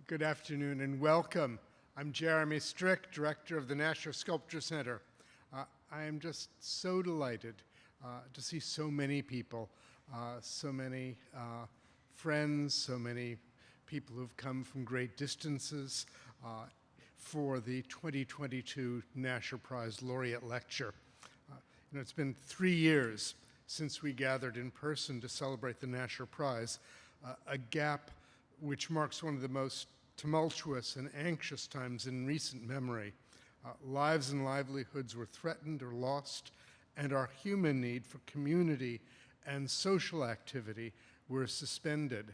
Good afternoon and welcome. I'm Jeremy Strick, director of the Nasher Sculpture Center. I am just so delighted to see so many people, so many friends, so many people who've come from great distances for the 2022 Nasher Prize Laureate Lecture. It's been 3 years since we gathered in person to celebrate the Nasher Prize, a gap which marks one of the most tumultuous and anxious times in recent memory. Lives and livelihoods were threatened or lost, and our human need for community and social activity were suspended.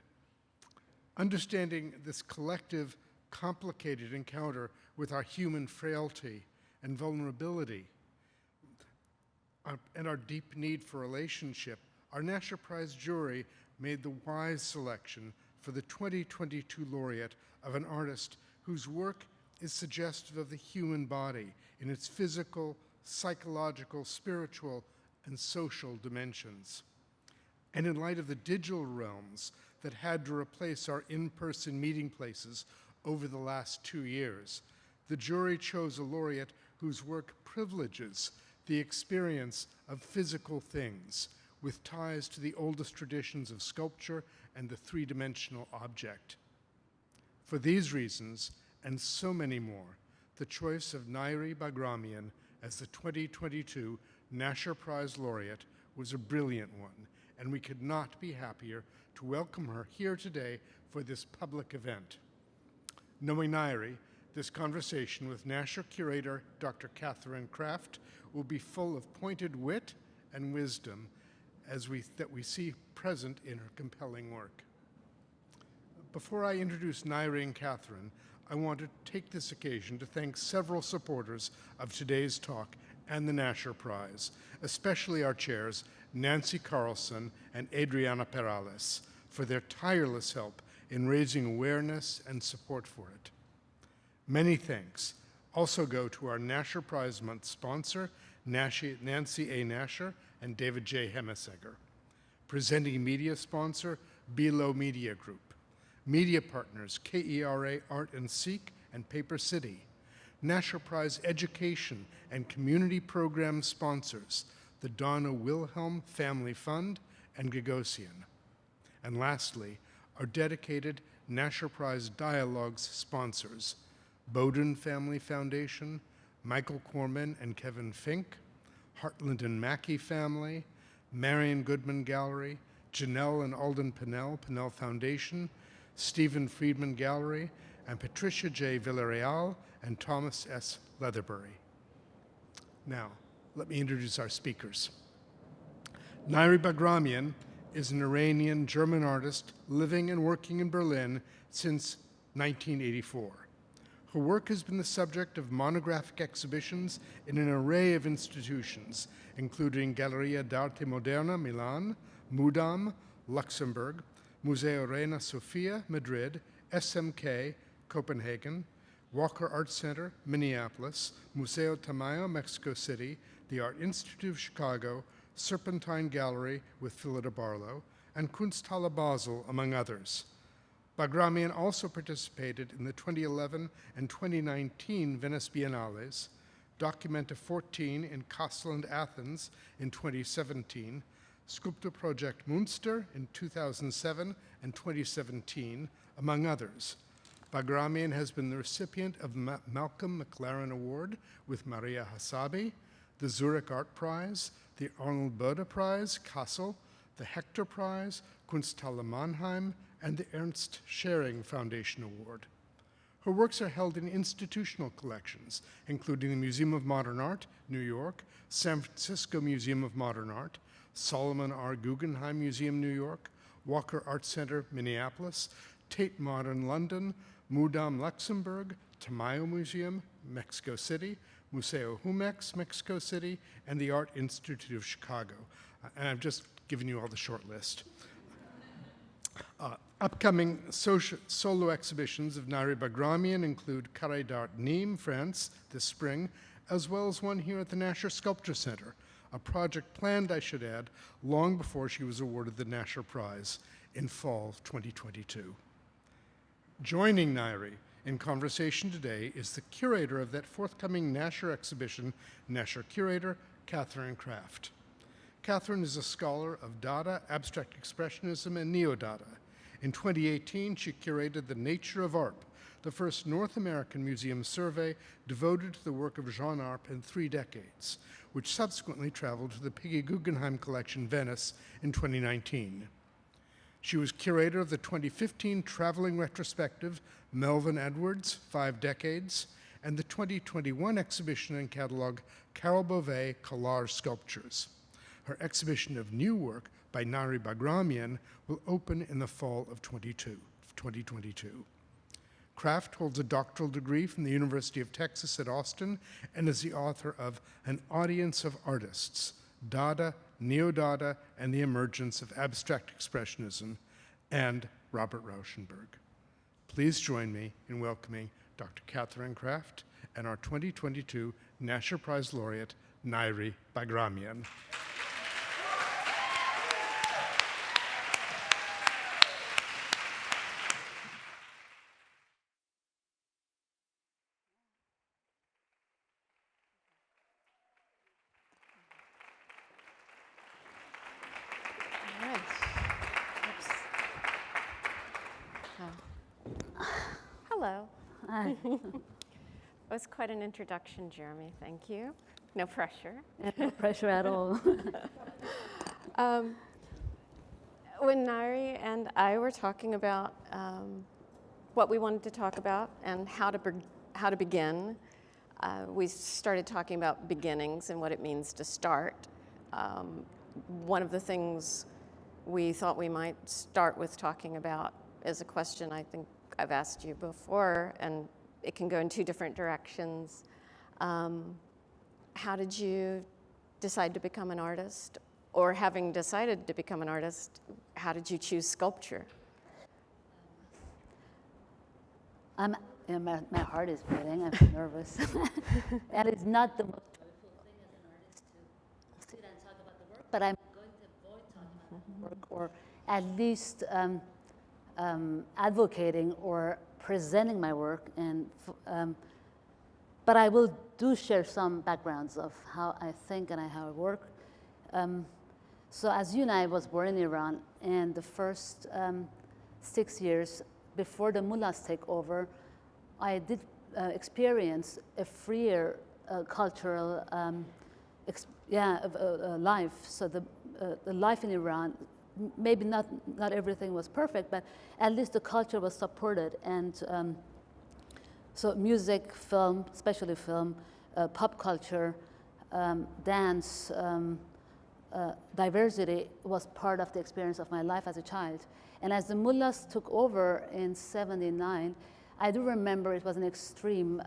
Understanding this collective, complicated encounter with our human frailty and vulnerability, and our deep need for relationship, our Nasher Prize jury made the wise selection for the 2022 laureate of an artist whose work is suggestive of the human body in its physical, psychological, spiritual, and social dimensions. And in light of the digital realms that had to replace our in-person meeting places over the last 2 years, the jury chose a laureate whose work privileges the experience of physical things with ties to the oldest traditions of sculpture and the three-dimensional object. For these reasons, and so many more, the choice of Nairy Baghramian as the 2022 Nasher Prize laureate was a brilliant one, and we could not be happier to welcome her here today for this public event. Knowing Nairy, this conversation with Nasher Curator Dr. Catherine Kraft will be full of pointed wit and wisdom that we see present in her compelling work. Before I introduce Nairy and Catherine, I want to take this occasion to thank several supporters of today's talk and the Nasher Prize, especially our chairs, Nancy Carlson and Adriana Perales, for their tireless help in raising awareness and support for it. Many thanks also go to our Nasher Prize Month sponsor, Nancy A. Nasher and David J. Hemesegger. Presenting media sponsor, Bilo Media Group. Media partners, KERA Art and Seek and Paper City. Nasher Prize Education and Community Program sponsors, the Donna Wilhelm Family Fund and Gagosian. And lastly, our dedicated Nasher Prize Dialogues sponsors, Bowden Family Foundation, Michael Corman and Kevin Fink, Heartland and Mackey Family, Marion Goodman Gallery, Janelle and Alden Pinnell, Pinnell Foundation, Stephen Friedman Gallery, and Patricia J. Villarreal and Thomas S. Leatherbury. Now, let me introduce our speakers. Nairy Baghramian is an Iranian-German artist living and working in Berlin since 1984. Her work has been the subject of monographic exhibitions in an array of institutions, including Galleria d'Arte Moderna, Milan, Mudam, Luxembourg, Museo Reina Sofia, Madrid, SMK, Copenhagen, Walker Art Center, Minneapolis, Museo Tamayo, Mexico City, the Art Institute of Chicago, Serpentine Gallery with Philida Barlow, and Kunsthalle Basel, among others. Baghramian also participated in the 2011 and 2019 Venice Biennales, Documenta 14 in Kassel and Athens in 2017, Sculpture Project Münster in 2007 and 2017, among others. Baghramian has been the recipient of Malcolm McLaren Award with Maria Hasabi, the Zurich Art Prize, the Arnold Bode Prize, Kassel, the Hector Prize, Kunsthalle Mannheim, and the Ernst Schering Foundation Award. Her works are held in institutional collections, including the Museum of Modern Art, New York, San Francisco Museum of Modern Art, Solomon R. Guggenheim Museum, New York, Walker Art Center, Minneapolis, Tate Modern, London, Mudam, Luxembourg, Tamayo Museum, Mexico City, Museo Jumex, Mexico City, and the Art Institute of Chicago. And I've just given you all the short list. Upcoming solo exhibitions of Nairy Baghramian include Carré d'Art Nîmes, France, this spring, as well as one here at the Nasher Sculpture Center, a project planned, I should add, long before she was awarded the Nasher Prize in fall 2022. Joining Nairy in conversation today is the curator of that forthcoming Nasher exhibition, Nasher Curator Catherine Kraft. Catherine is a scholar of Dada, Abstract Expressionism, and Neo-Dada. In 2018, she curated The Nature of Art, the first North American museum survey devoted to the work of Jean Arp in 3 decades, which subsequently traveled to the Peggy Guggenheim Collection, Venice, in 2019. She was curator of the 2015 traveling retrospective, Melvin Edwards, 5 Decades, and the 2021 exhibition and catalog, Carol Beauvais, Collage Sculptures. Her exhibition of new work by Nairy Baghramian will open in the fall of 2022. Kraft holds a doctoral degree from the University of Texas at Austin and is the author of An Audience of Artists, Dada, Neo-Dada, and the Emergence of Abstract Expressionism, and Robert Rauschenberg. Please join me in welcoming Dr. Catherine Kraft and our 2022 Nasher Prize laureate, Nairy Baghramian. Hello. That was quite an introduction, Jeremy. Thank you. No pressure. No pressure at all. When Nairy and I were talking about what we wanted to talk about and how to begin, we started talking about beginnings and what it means to start. One of the things we thought we might start with talking about is a question I think I've asked you before, and it can go in 2 different directions. How did you decide to become an artist? Or having decided to become an artist, how did you choose sculpture? My heart is beating, I'm nervous. And it's not the most joyful thing as an artist to sit and talk about the work, but I'm going to avoid talking about the work, or at least advocating or presenting my work, and but I will share some backgrounds of how I think and how I work. So as you know, I was born in Iran, and the first 6 years before the mullahs take over, I did experience a freer cultural life. So the life in Iran, maybe not everything was perfect, but at least the culture was supported. And so music, film, especially film, pop culture, dance, diversity was part of the experience of my life as a child. And as the mullahs took over in '79, I do remember it was an extreme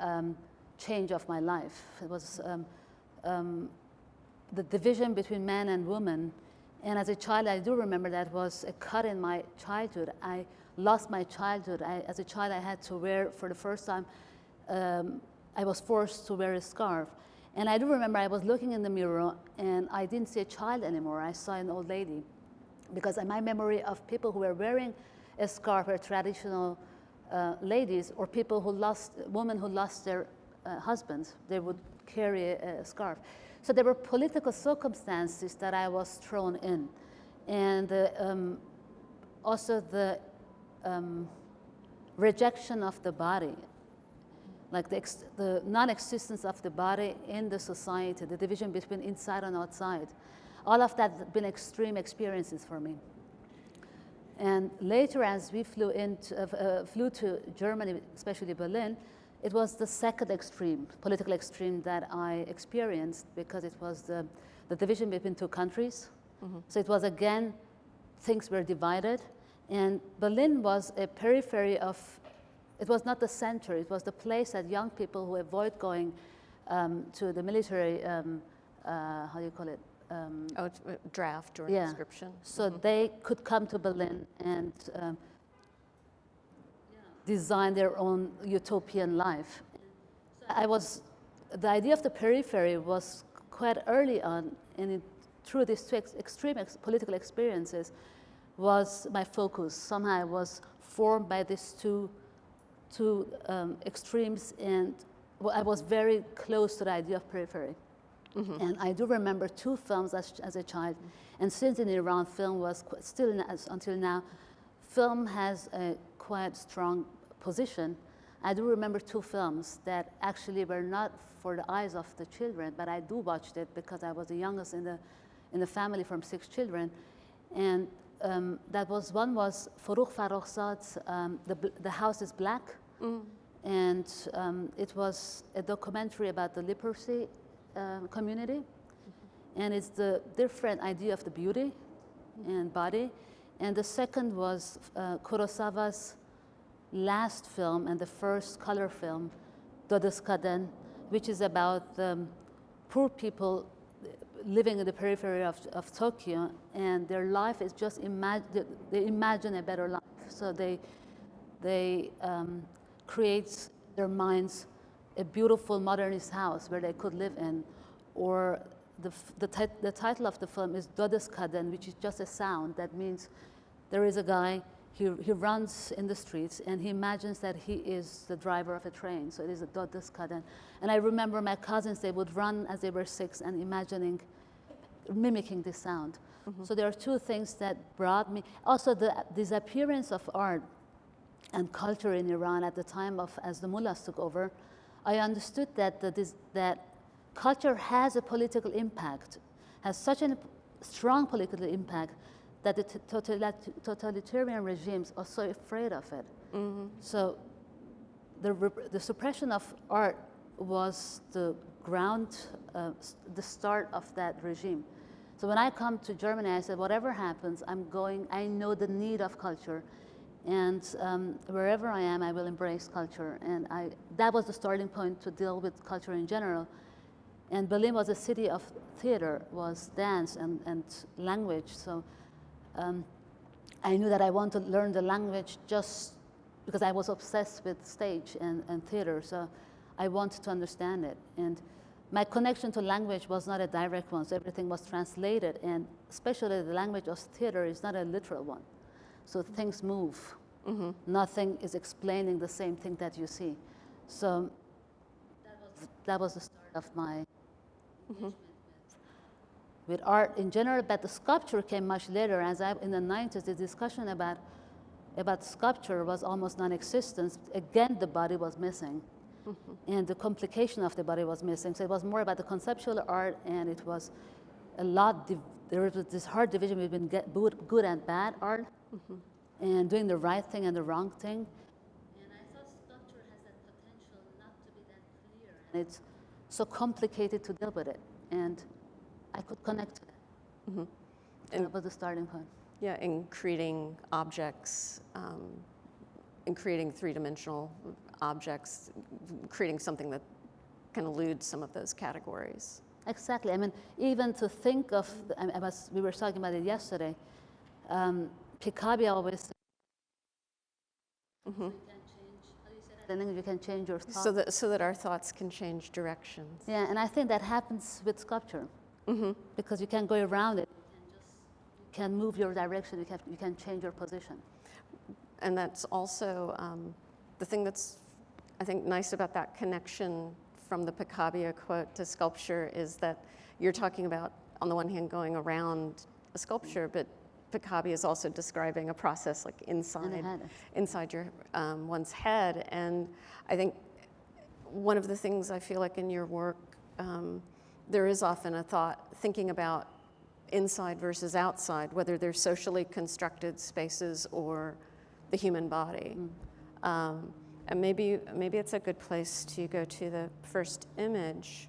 change of my life. It was the division between man and woman. And as a child, I do remember that was a cut in my childhood. I lost my childhood. As a child, I had to wear, for the first time, I was forced to wear a scarf. And I do remember I was looking in the mirror, and I didn't see a child anymore. I saw an old lady. Because in my memory of people who were wearing a scarf were traditional ladies, or people who women who lost their husbands, they would carry a scarf. So there were political circumstances that I was thrown in. And also the rejection of the body, like the non-existence of the body in the society, the division between inside and outside. All of that have been extreme experiences for me. And later, as we flew to Germany, especially Berlin, it was the second extreme, political extreme that I experienced, because it was the division between 2 countries. Mm-hmm. So it was, again, things were divided. And Berlin was a periphery of, it was not the center, it was the place that young people who avoid going to the military, how do you call it? Draft or conscription. So they could come to Berlin and design their own utopian life. So the idea of the periphery was quite early on, and through these 2 extreme political experiences was my focus. Somehow I was formed by these 2 to extremes, and I was very close to the idea of periphery. And I do remember two films as a child, and since in Iran, film was still until now, film has a quite strong position. I do remember two films that actually were not for the eyes of the children, but I do watched it because I was the youngest in the family from 6 children, and that was one was Farooq Farrokhzad's The House is Black, and it was a documentary about the leprosy community, and it's the different idea of the beauty and body. And the second was Kurosawa's last film and the first color film, Dodeskaden, which is about poor people living in the periphery of Tokyo, and their life is just they imagine a better life. So they create their minds a beautiful modernist house where they could live in, or the title of the film is Dodeskaden, which is just a sound that means there is a guy, he runs in the streets and he imagines that he is the driver of a train. So it is a Dodeskaden. And I remember my cousins, they would run as they were 6 and mimicking this sound. So there are two things that brought me. Also the disappearance of art and culture in Iran at the time as the mullahs took over, I understood that that culture has a political impact, has such a strong political impact that the totalitarian regimes are so afraid of it. So the suppression of art was the the start of that regime. So when I come to Germany, I said, whatever happens, I know the need of culture. And wherever I am, I will embrace culture. And that was the starting point to deal with culture in general. And Berlin was a city of theater, was dance and language. So I knew that I wanted to learn the language just because I was obsessed with stage and theater. So I wanted to understand it. And my connection to language was not a direct one. So everything was translated. And especially the language of theater is not a literal one. So things move. Nothing is explaining the same thing that you see. So that was the start of my engagement with art in general. But the sculpture came much later. In the 90s, the discussion about sculpture was almost non-existent. Again, the body was missing. And the complication of the body was missing. So it was more about the conceptual art, and it was a lot, there was this hard division between good and bad art, and doing the right thing and the wrong thing. And I thought sculpture has that potential not to be that clear, and it's so complicated to deal with it. And I could connect to that. And that was the starting point. Yeah, in creating objects, in creating three-dimensional objects, creating something that can elude some of those categories. Exactly. I mean, even to think of, we were talking about it yesterday, Picabia always said, you can change, how do you say that in English? You can change your thoughts. So that our thoughts can change directions. Yeah, and I think that happens with sculpture. Because you can go around it. You can move your direction, you can change your position. And that's also the thing that's, I think, nice about that connection from the Picabia quote to sculpture is that you're talking about, on the one hand, going around a sculpture, but Picabia is also describing a process like inside your one's head. And I think one of the things I feel like in your work, there is often a thought thinking about inside versus outside, whether they're socially constructed spaces or the human body. And maybe it's a good place to go to the first image,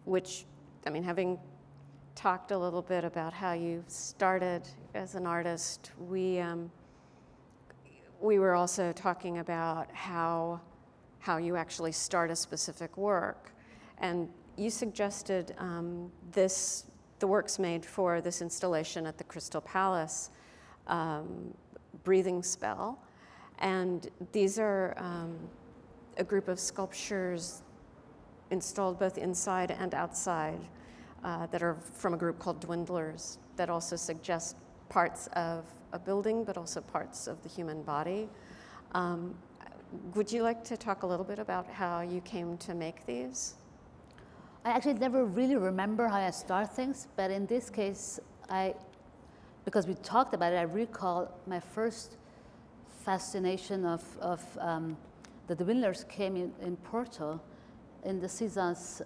which, I mean, having talked a little bit about how you started as an artist, we were also talking about how you actually start a specific work. And you suggested the works made for this installation at the Crystal Palace, Breathing Spell. And these are a group of sculptures installed both inside and outside that are from a group called Dwindlers that also suggest parts of a building, but also parts of the human body. Would you like to talk a little bit about how you came to make these? I actually never really remember how I start things, but in this case, because we talked about it, I recall my first fascination of the Dwindlers came in Porto, in the Caesar's,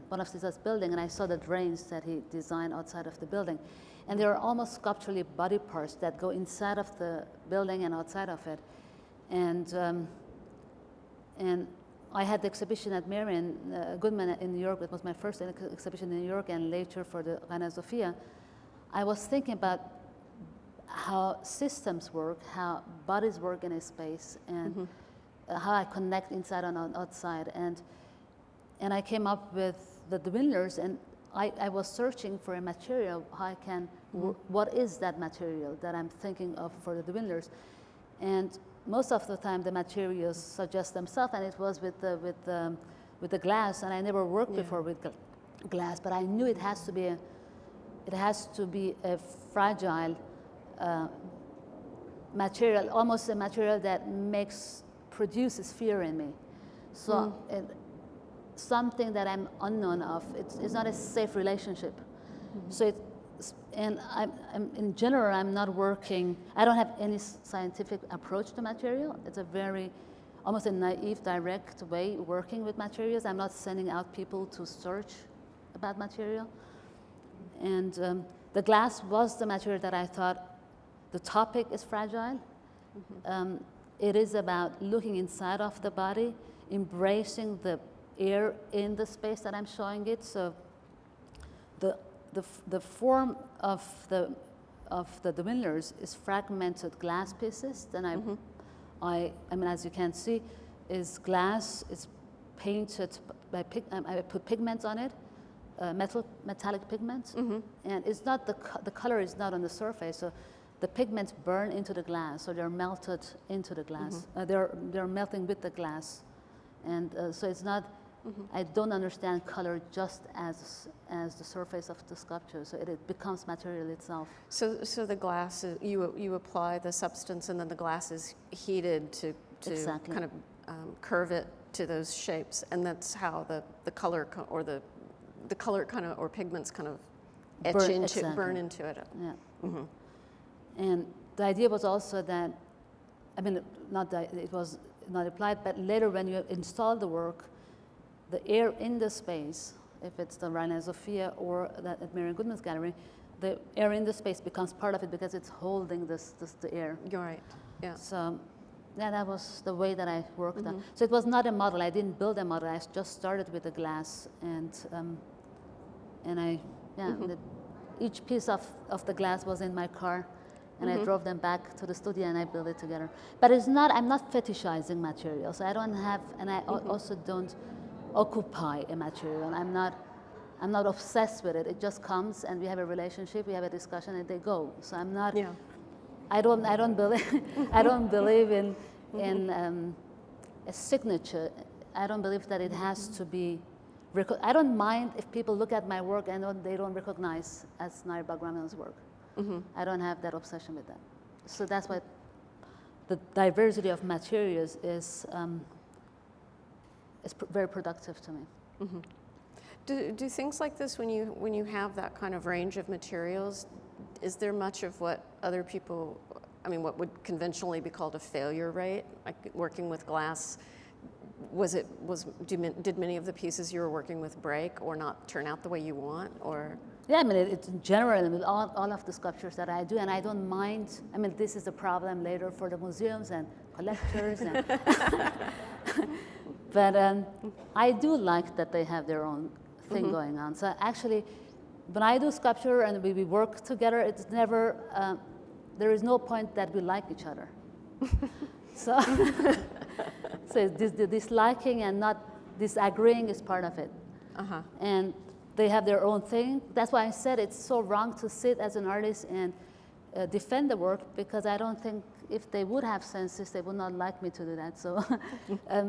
one of Caesar's building, and I saw the drains that he designed outside of the building. And there are almost sculpturally body parts that go inside of the building and outside of it. And I had the exhibition at Marion Goodman in New York. It was my first exhibition in New York, and later for the Reina Sofia. I was thinking about how systems work, how bodies work in a space, and how I connect inside and outside. And I came up with the Dwindlers, and I was searching for a material, how I can, what is that material that I'm thinking of for the Dwindlers? And most of the time the materials suggest themselves, and it was with the glass, and I never worked before with glass, but I knew it has to be a fragile material, almost a material that produces fear in me. So something that I'm unknown of. It's not a safe relationship. So I'm in general, I'm not working, I don't have any scientific approach to material. It's a very, almost a naive, direct way working with materials. I'm not sending out people to search about material. And the glass was the material that I thought, the topic is fragile. It is about looking inside of the body, embracing the air in the space that I'm showing it. So the form of the Dwindlers is fragmented glass pieces. Then I mean, as you can see, is glass. It's painted by I put pigments on it, metallic pigments, and it's not the color is not on the surface. So the pigments burn into the glass, so they're melted into the glass. They're melting with the glass, and so it's not. I don't understand color just as the surface of the sculpture, so it becomes material itself. So the glass, you apply the substance, and then the glass is heated to Exactly. kind of curve it to those shapes, and that's how the color or the color kind of or pigments kind of burn into it. Yeah. And the idea was also that, I mean, not that it was not applied, but later when you install the work, the air in the space, if it's the Reina Sofia or that at Marion Goodman's gallery, the air in the space becomes part of it because it's holding the air. You're right. Yeah. So yeah, that was the way that I worked on. So it was not a model. I didn't build a model. I just started with the glass, and each piece of the glass was in my car. And I drove them back to the studio and I built it together. But I'm not fetishizing materials. I don't have, and I also don't occupy a material. I'm not obsessed with it. It just comes and we have a relationship, we have a discussion, and they go. So I'm not. Yeah. I don't believe in a signature. I don't believe that it has to be. I don't mind if people look at my work and they don't recognize as Nairy Baghramian's work. I don't have that obsession with that. So that's why the diversity of materials is very productive to me. Do things like this, when you have that kind of range of materials, is there much of what other people, I mean, what would conventionally be called a failure rate, like working with glass? Did many of the pieces you were working with break or not turn out the way you want, or? Yeah, I mean, it's in general with all of the sculptures that I do, and I don't mind. I mean, this is a problem later for the museums and collectors. But I do like that they have their own thing going on. So actually, when I do sculpture and we work together, it's never, there is no point that we like each other. So this liking and not disagreeing is part of it. And they have their own thing. That's why I said it's so wrong to sit as an artist and defend the work, because I don't think if they would have senses, they would not like me to do that. So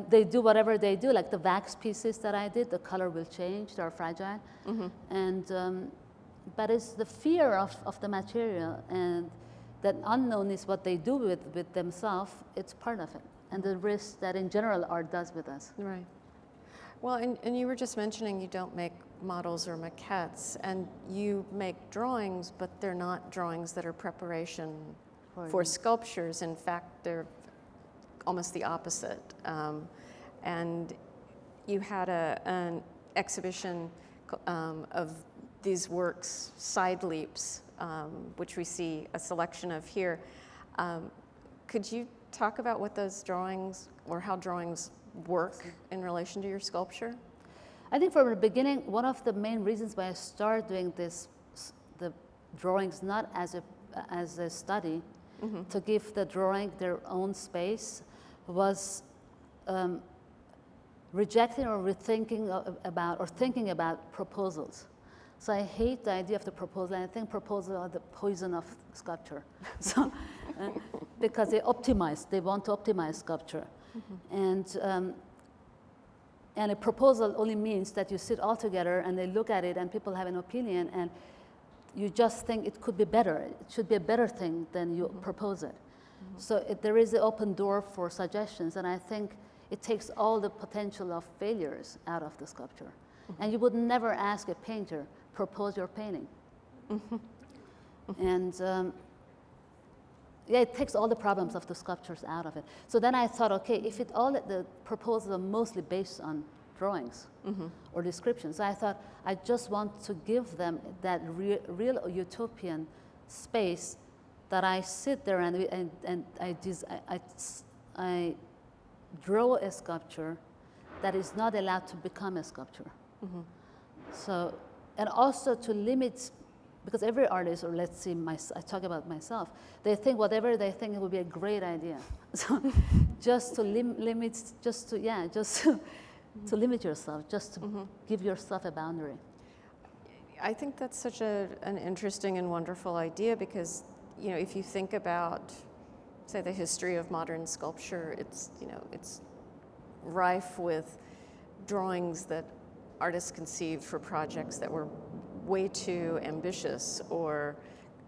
they do whatever they do, like the wax pieces that I did, the color will change, they're fragile. And, but it's the fear of the material, and that unknown is what they do with themselves, it's part of it. and the risk that in general art does with us. Right. Well, and you were just mentioning you don't make models or maquettes, and you make drawings, but they're not drawings that are preparation for sculptures. In fact, they're almost the opposite. And you had an exhibition of these works, Side Leaps, which we see a selection of here. Could you talk about what those drawings, or how drawings work in relation to your sculpture? I think from the beginning, one of the main reasons why I started doing this, the drawings not as a study, to give the drawing their own space, was rejecting or rethinking about or thinking about proposals. So I hate the idea of the proposal, and I think proposals are the poison of sculpture. So, because they want to optimize sculpture. And a proposal only means that you sit all together and they look at it and people have an opinion, and you just think it could be better. It should be a better thing than you propose it. So there is an open door for suggestions, and I think it takes all the potential of failures out of the sculpture. And you would never ask a painter, propose your painting. And yeah, it takes all the problems of the sculptures out of it. So then I thought, okay, if the proposals are mostly based on drawings or descriptions, I thought I just want to give them that real utopian space that I sit there and I draw a sculpture that is not allowed to become a sculpture. So, and also to limit, because every artist, or let's see, I talk about myself, they think whatever they think it would be a great idea. So just to limit, to limit yourself, just to give yourself a boundary. I think that's such an interesting and wonderful idea, because if you think about, say, the history of modern sculpture, it's rife with drawings that artists conceived for projects that were way too ambitious or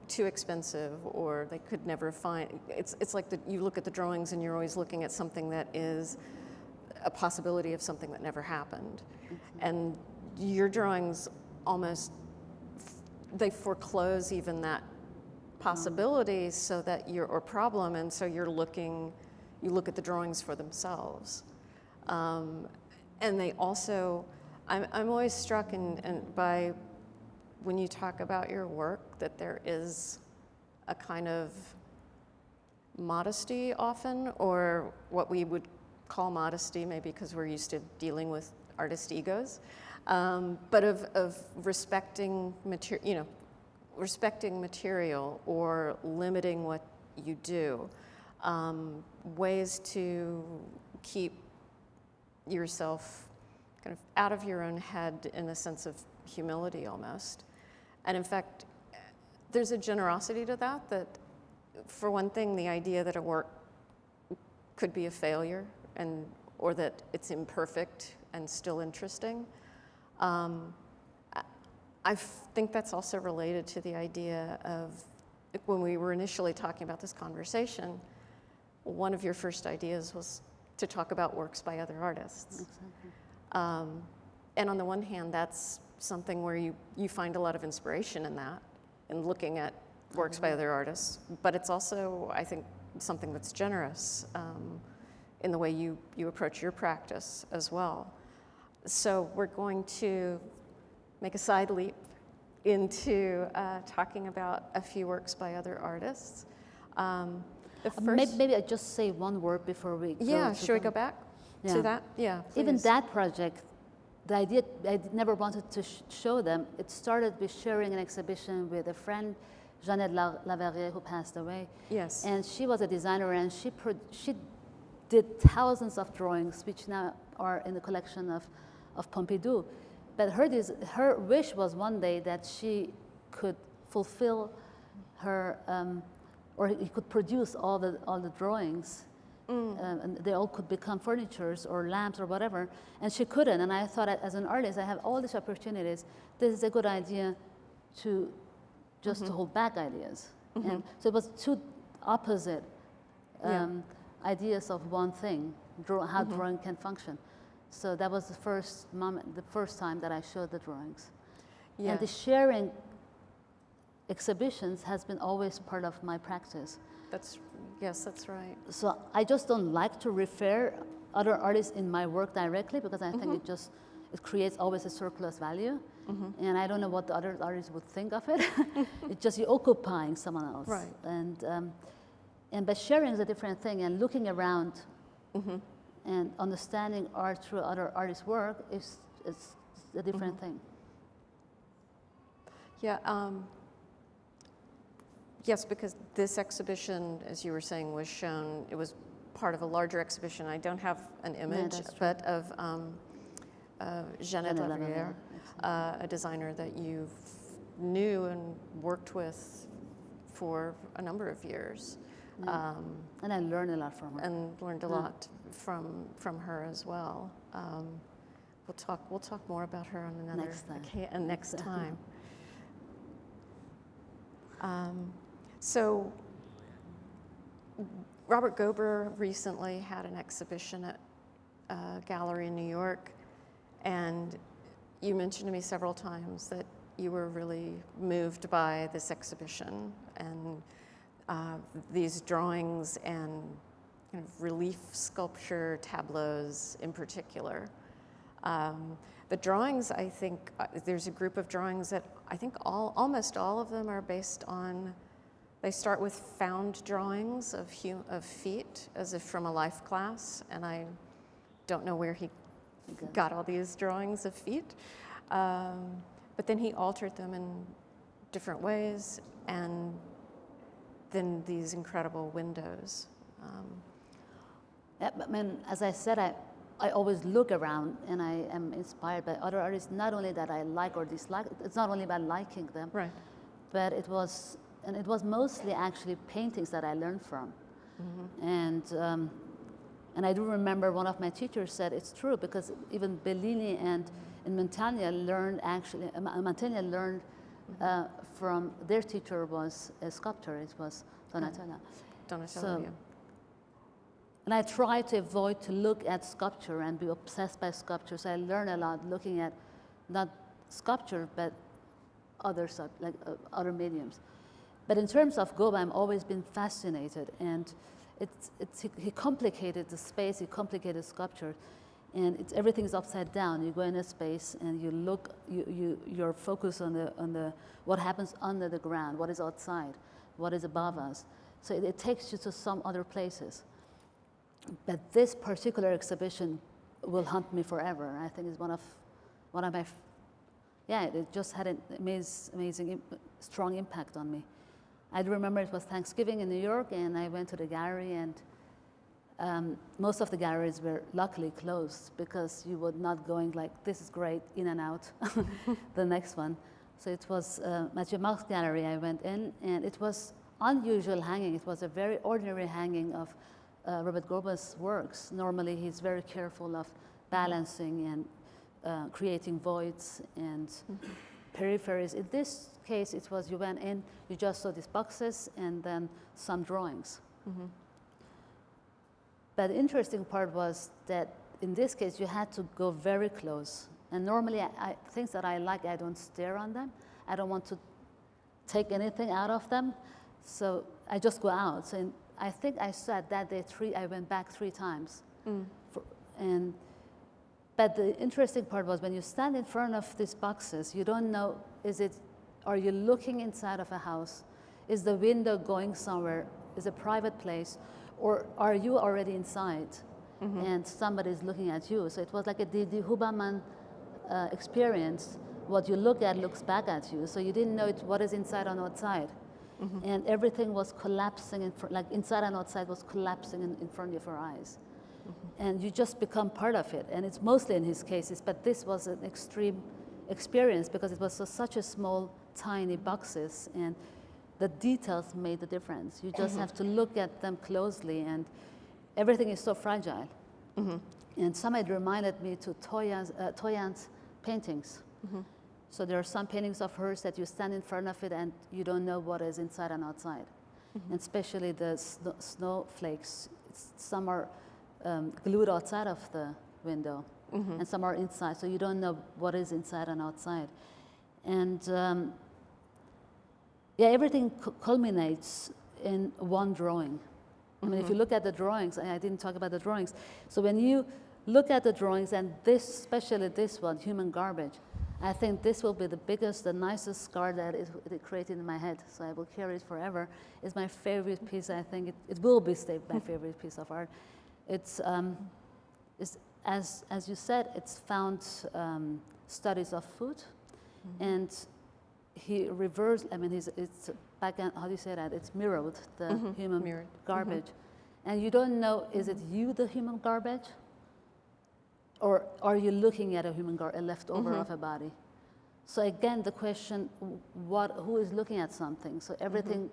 too expensive, or they could never find. It's like you look at the drawings and you're always looking at something that is a possibility of something that never happened. And your drawings almost, they foreclose even that possibility, so that or problem, and so you look at the drawings for themselves. And they also, I'm always struck by when you talk about your work, that there is a kind of modesty often, or what we would call modesty, maybe because we're used to dealing with artist egos, but of respecting material or limiting what you do, ways to keep yourself kind of out of your own head in a sense of humility almost. And in fact, there's a generosity to that for one thing, the idea that a work could be a failure or that it's imperfect and still interesting. I think that's also related to the idea of, when we were initially talking about this conversation, one of your first ideas was to talk about works by other artists. Exactly. And on the one hand, that's something where you find a lot of inspiration in that, in looking at works by other artists, but it's also, I think, something that's generous in the way you approach your practice as well. So we're going to make a side leap into talking about a few works by other artists. Maybe I just say one word before we go. Yeah, should we go back to that? Yeah, please. Even that project, the idea, I never wanted to show them. It started with sharing an exhibition with a friend, Jeannette Laverrière, who passed away. Yes. And she was a designer, and she did thousands of drawings, which now are in the collection of Pompidou. But her wish was one day that she could fulfill her, or he could produce all the drawings, and they all could become furnitures or lamps or whatever, and she couldn't. And I thought, as an artist, I have all these opportunities. This is a good idea to just to hold back ideas. And so it was two opposite ideas of one thing, how drawing can function. So that was the first moment, the first time that I showed the drawings. Yeah. And the sharing exhibitions has been always part of my practice. Yes, that's right. So I just don't like to refer other artists in my work directly, because I think it creates always a surplus value. And I don't know what the other artists would think of it. It's just you're occupying someone else. Right. But sharing is a different thing, and looking around and understanding art through other artists' work is a different thing. Yeah. Yes, because this exhibition, as you were saying, was shown, it was part of a larger exhibition. I don't have an image, but of Jeanette Lavrier, a designer that you knew and worked with for a number of years. And I learned a lot from her. And learned a lot from her as well. We'll talk more about her on another next time. So Robert Gober recently had an exhibition at a gallery in New York, and you mentioned to me several times that you were really moved by this exhibition and these drawings and kind of relief sculpture tableaus in particular. The drawings, I think, there's a group of drawings that I think almost all of them are based on, they start with found drawings of feet, as if from a life class, and I don't know where he got all these drawings of feet. But then he altered them in different ways, and then these incredible windows. I mean, as I said, I always look around and I am inspired by other artists, not only that I like or dislike, it's not only about liking them, right. But it was mostly actually paintings that I learned from. And I do remember one of my teachers said it's true, because even Bellini and Mantegna learned from their teacher was a sculptor. It was Donatello. Donatello, yeah. And I try to avoid to look at sculpture and be obsessed by sculpture. So I learn a lot looking at not sculpture, but other mediums. But in terms of Goba, I've always been fascinated, and he complicated the space, he complicated sculpture, and everything is upside down. You go in a space and you look, you're focused on the what happens under the ground, what is outside, what is above us. So it takes you to some other places. But this particular exhibition will haunt me forever. I think it's one of my, it just had an amazing, strong impact on me. I remember it was Thanksgiving in New York, and I went to the gallery, and most of the galleries were luckily closed, because you were not going like, this is great, in and out, the next one. So it was Mathieu Marc's gallery. I went in, and it was unusual hanging. It was a very ordinary hanging of Robert Goba's works. Normally, he's very careful of balancing and creating voids and peripheries. In this case, it was you went in, you just saw these boxes and then some drawings. But the interesting part was that in this case, you had to go very close. And normally, things that I like, I don't stare on them. I don't want to take anything out of them. So I just go out. So I think I saw that day I went back 3 times. But the interesting part was when you stand in front of these boxes, you don't know, are you looking inside of a house? Is the window going somewhere? Is it a private place? Or are you already inside and somebody's looking at you? So it was like a Didi Huberman experience. What you look at looks back at you. So you didn't know what is inside and outside. And everything was collapsing, like inside and outside was collapsing in front of your eyes. And you just become part of it. And it's mostly in his cases, but this was an extreme experience because it was such a small, tiny boxes, and the details made the difference. You just have to look at them closely, and everything is so fragile. And somebody reminded me to Toyan's paintings. So there are some paintings of hers that you stand in front of it and you don't know what is inside and outside. And especially the snowflakes, some are glued outside of the window, and some are inside, so you don't know what is inside and outside. And yeah, everything culminates in one drawing. I mean, if you look at the drawings, I didn't talk about the drawings. So when you look at the drawings, and this, especially this one, Human Garbage, I think this will be the biggest, the nicest scar that is created in my head. So I will carry it forever. It's my favorite piece. I think it will be stay my favorite piece of art. It's as you said, it's found studies of food, and he reversed. I mean, it's back. How do you say that? It's mirrored the human garbage, and you don't know, is it you, the human garbage, or are you looking at a a leftover of a body? So again, the question, who is looking at something? So everything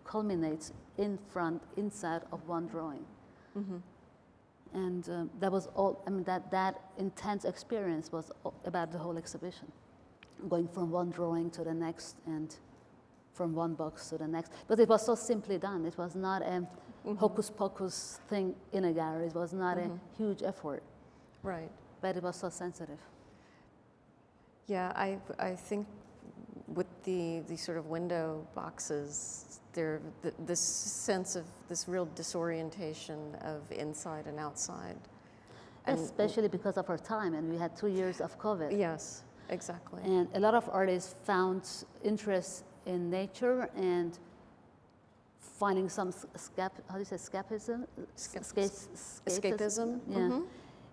culminates inside of one drawing. And that was all, I mean, that intense experience was about the whole exhibition, going from one drawing to the next and from one box to the next. But it was so simply done. It was not a hocus pocus thing in a gallery. It was not a huge effort. Right. But it was so sensitive. Yeah, I think with the sort of window boxes, this sense of this real disorientation of inside and outside. And especially because of our time, and we had 2 years of COVID. Yes, exactly. And a lot of artists found interest in nature and finding some escapism? Escapism? Yeah.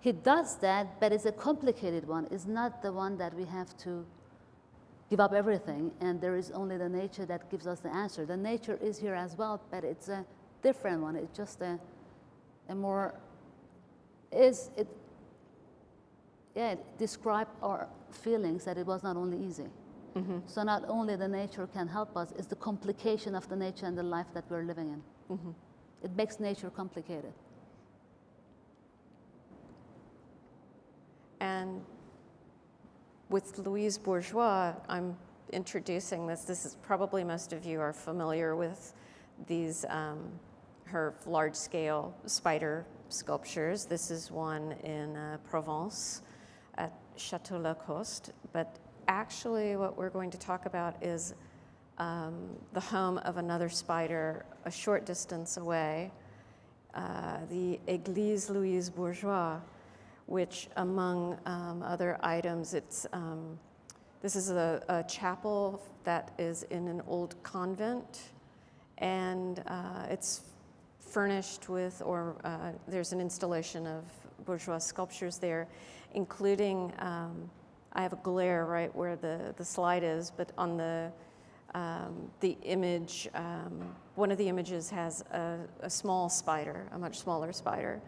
He does that, but it's a complicated one. It's not the one that we have to give up everything, and there is only the nature that gives us the answer. The nature is here as well, but it's a different one. It's just a more, it described our feelings that it was not only easy. So not only the nature can help us, it's the complication of the nature and the life that we're living in. It makes nature complicated. And with Louise Bourgeois, I'm introducing this. This is probably most of you are familiar with these, her large-scale spider sculptures. This is one in Provence at Château Lacoste. But actually what we're going to talk about is the home of another spider a short distance away, the Église Louise Bourgeois, which among other items, this is a chapel that is in an old convent, and it's furnished with, there's an installation of bourgeois sculptures there, including, I have a glare right where the slide is, but on the image, one of the images has a small spider, a much smaller spider,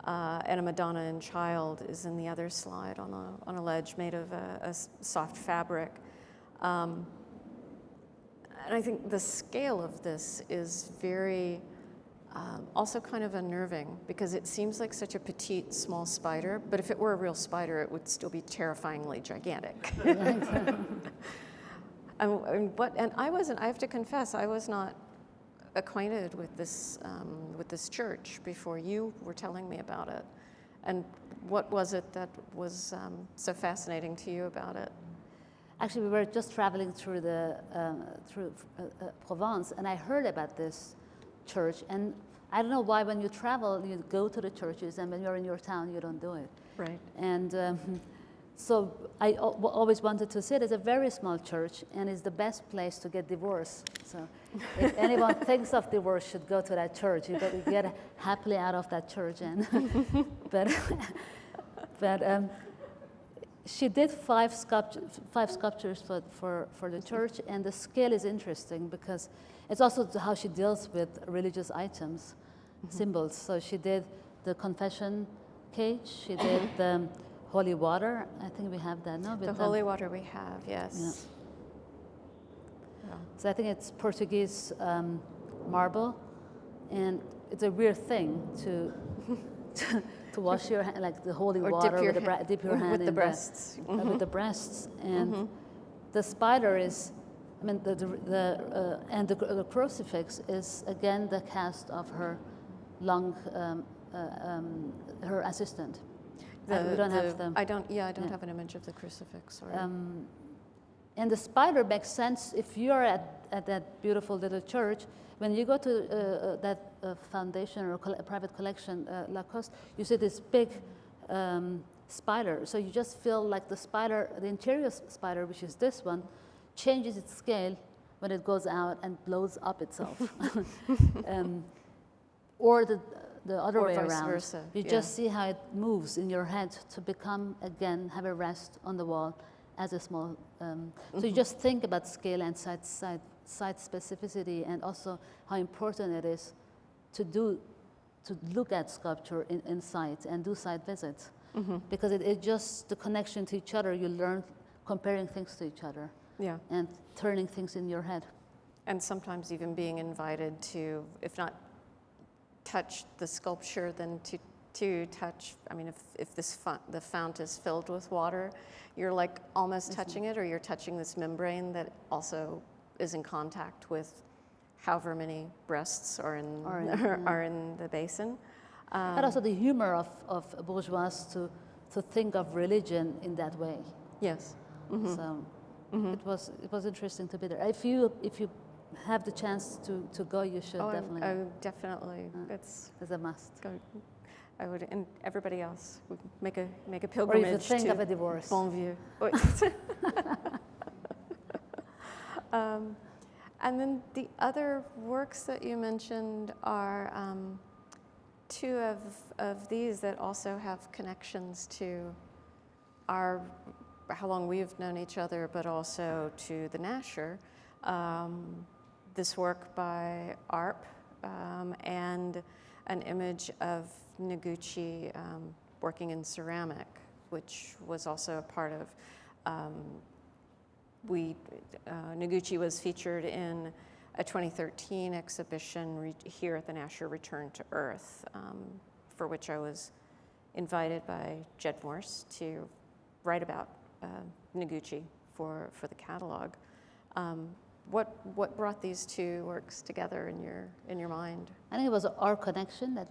and a Madonna and Child is in the other slide on a ledge made of a soft fabric. And I think the scale of this is very, also kind of unnerving, because it seems like such a petite, small spider, but if it were a real spider, it would still be terrifyingly gigantic. And I have to confess, I was not acquainted with this church before you were telling me about it. And what was it that was so fascinating to you about it? Actually, we were just traveling through Provence, and I heard about this church. And I don't know why when you travel, you go to the churches, and when you're in your town, you don't do it. Right. And so I always wanted to see it. It's a very small church, and it's the best place to get divorced. So if anyone thinks of divorce, should go to that church. You get happily out of that church. And but she did five sculptures for the church, and the scale is interesting because it's also how she deals with religious items, symbols. So she did the confession cage. She did the holy water. I think we have that, no? The holy water we have, yes. Yeah. So I think it's Portuguese marble, and it's a weird thing to wash your hand, like the holy water dip your hand with the breasts. With the breasts, and the spider is, I mean, and the crucifix is again the cast of her long, her assistant. We don't have them. I don't have an image of the crucifix. Sorry. And the spider makes sense if you're at that beautiful little church. When you go to that foundation or private collection, Lacoste, you see this big spider. So you just feel like the spider, the interior spider, which is this one, changes its scale when it goes out and blows up itself. Or the other way vice around. versa, You just see how it moves in your head to become, again, have a rest on the wall as a small. So you just think about scale and site specificity, and also how important it is to look at sculpture in site and do site visits. Because it just, the connection to each other, you learn comparing things to each other. Yeah. And turning things in your head. And sometimes even being invited to, if not touch the sculpture, then to touch, I mean, if the fount is filled with water, you're like almost touching it, or you're touching this membrane that also is in contact with however many breasts are in the basin. But also the humor of bourgeois to think of religion in that way. Yes. So it was interesting to be there. If you have the chance to go, you should definitely. Definitely. It's a must. Go. I would, and everybody else would make a Or pilgrimage if you think to of a divorce. Bonvieux. And then the other works that you mentioned are two of these that also have connections to how long we've known each other, but also to the Nasher. This work by Arp and an image of Noguchi working in ceramic, which was also a part of. Noguchi was featured in a 2013 exhibition here at the Nasher Return to Earth, for which I was invited by Jed Morse to write about Noguchi for the catalog. What brought these two works together in your mind? I think it was our connection that,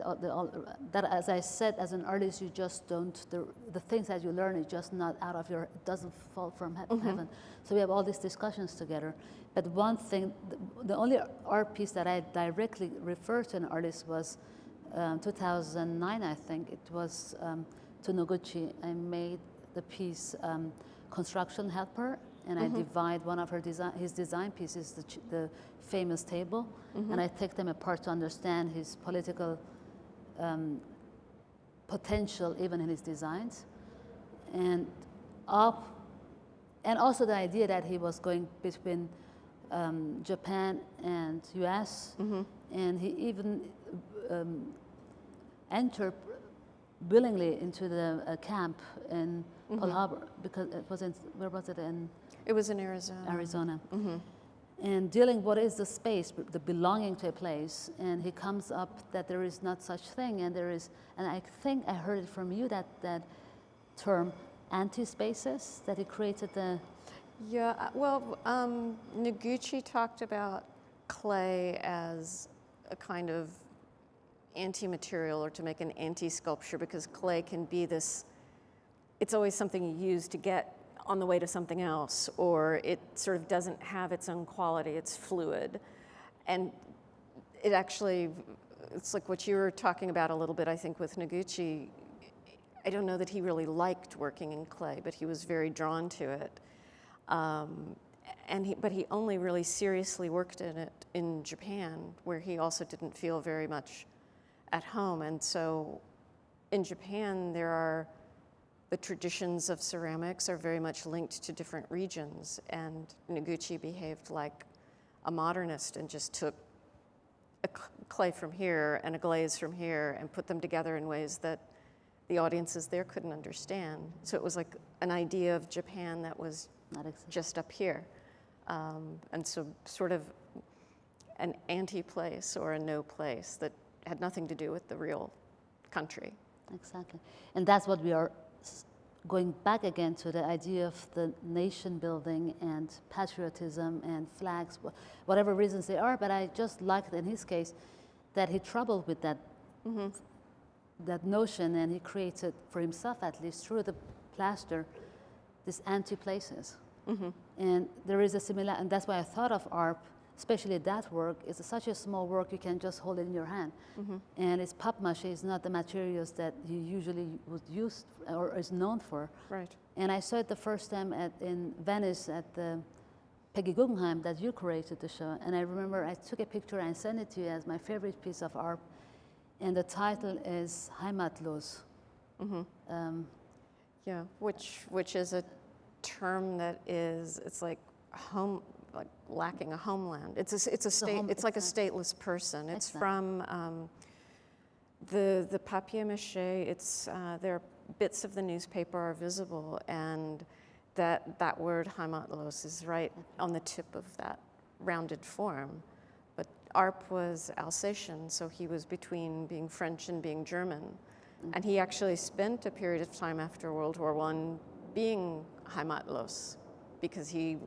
as I said, as an artist, you just don't, the things that you learn is just not out of your, it doesn't fall from heaven. So we have all these discussions together. But one thing, the only art piece that I directly referred to an artist was 2009, I think. It was to Noguchi. I made the piece Construction Helper, and I divide one of his design pieces, the famous table, and I take them apart to understand his political potential even in his designs. And also the idea that he was going between Japan and US, and he even entered willingly into the camp in Pearl Harbor, because it was in, where was it in? It was in Arizona. Arizona. And dealing what is the space, the belonging to a place, and he comes up that there is not such thing, and there is, and I think I heard it from you, that term, anti-spaces, that he created the... Yeah, well, Noguchi talked about clay as a kind of anti-material, or to make an anti-sculpture, because clay can be this, it's always something you use to get on the way to something else, or it sort of doesn't have its own quality, it's fluid. And it actually, it's like what you were talking about a little bit, I think, with Noguchi. I don't know that he really liked working in clay, but he was very drawn to it. But he only really seriously worked in it in Japan, where he also didn't feel very much at home. And so in Japan, the traditions of ceramics are very much linked to different regions, and Noguchi behaved like a modernist and just took a clay from here and a glaze from here and put them together in ways that the audiences there couldn't understand. So it was like an idea of Japan that was just up here. And so sort of an anti-place or a no place that had nothing to do with the real country. Exactly. And that's what we are going back again to, the idea of the nation building and patriotism and flags, whatever reasons they are. But I just liked in his case that he troubled with that that notion, and he created for himself, at least through the plaster, these anti-places. And there is a similar, and that's why I thought of art, especially that work. It's such a small work, you can just hold it in your hand. And it's papier-mâché, it's not the materials that you usually would use or is known for. Right. And I saw it the first time in Venice at the Peggy Guggenheim that you curated the show. And I remember I took a picture and sent it to you as my favorite piece of art. And the title is Heimatlos. Yeah, which is a term that is, it's like home, like lacking a homeland. It's like a stateless person. It's from the papier-mâché. It's there are bits of the newspaper are visible, and that word Heimatlos is right on the tip of that rounded form. But Arp was Alsatian, so he was between being French and being German. And he actually spent a period of time after World War I being Heimatlos, because he